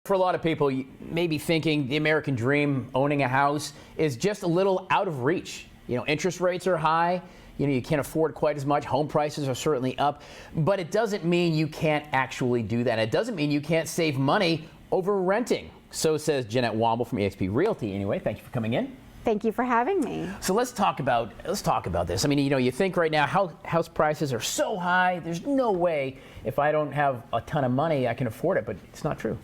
For a lot of people, you may be thinking the American dream, owning a house, is just a little out of reach. You know, interest rates are high. You can't afford quite as much. Home prices are certainly up. But it doesn't mean you can't actually do that. It doesn't mean you can't save money over renting. So says Jeanette Womble from eXp Realty. Anyway, thank you for coming in. Thank you for having me. So let's talk about this. I mean, you think right now house prices are so high. There's no way if I don't have a ton of money I can afford it, but it's not true.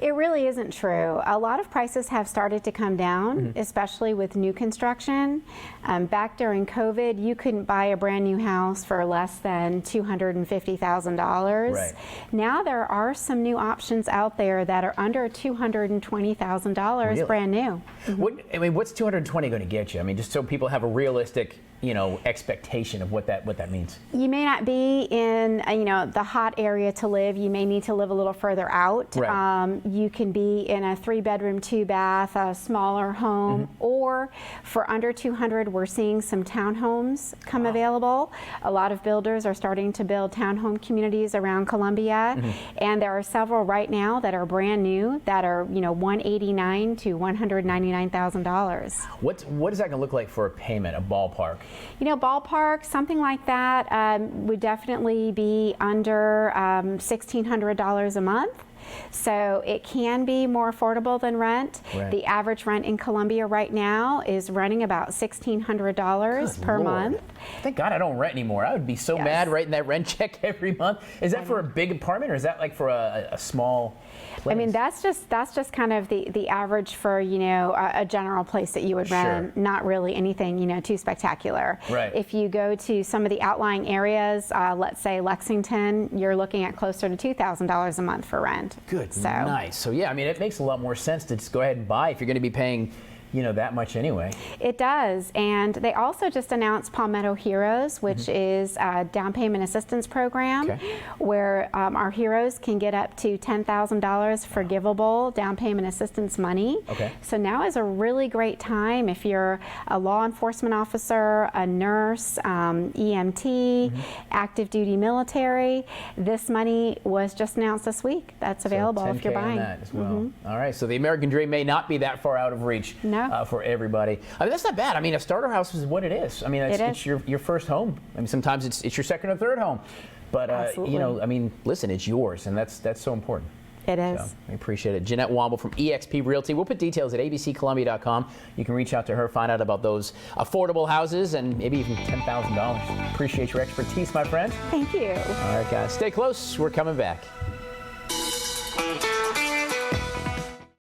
It really isn't true. A lot of prices have started to come down, especially with new construction. Back during COVID, you couldn't buy a brand new house for less than $250,000. Right. Now there are some new options out there that are under $220,000 Really? brand new. What's 220 going to get you? I mean, just so people have a realistic, expectation of what that means. You may not be in, the hot area to live. You may need to live a little further out. Right. You can be in a 3-bedroom, 2-bath, a smaller home, or for under 200, we're seeing some townhomes come available. A lot of builders are starting to build townhome communities around Columbia, and there are several right now that are brand new that are, $189,000 to $199,000. What is that going to look like for a payment, a ballpark? Ballpark, something like that would definitely be under $1,600 a month. So it can be more affordable than rent. Right. The average rent in Columbia right now is running about $1,600 per month. Thank God I don't rent anymore. I would be so mad writing that rent check every month. Is that for a big apartment, or is that like for a small place? I mean, that's just kind of the average for a general place that you would rent. Sure. Not really anything too spectacular. Right. If you go to some of the outlying areas, let's say Lexington, you're looking at closer to $2,000 a month for rent. Good, nice. So yeah, I mean, it makes a lot more sense to just go ahead and buy if you're going to be paying, that much anyway. It does, and they also just announced Palmetto Heroes, which is a down payment assistance program where our heroes can get up to $10,000 forgivable down payment assistance money. Okay. So now is a really great time if you're a law enforcement officer, a nurse, EMT, active duty military. This money was just announced this week. That's available if you're buying. On that as well. All right, so the American dream may not be that far out of reach. No. For everybody. I mean, that's not bad. I mean, a starter house is what it is. I mean, it's your first home. I mean, sometimes it's your second or third home. But, I mean, listen, it's yours, and that's so important. It is. So, I appreciate it. Jeanette Womble from eXp Realty. We'll put details at abccolumbia.com. You can reach out to her, find out about those affordable houses, and maybe even $10,000. Appreciate your expertise, my friend. Thank you. All right, guys, stay close. We're coming back.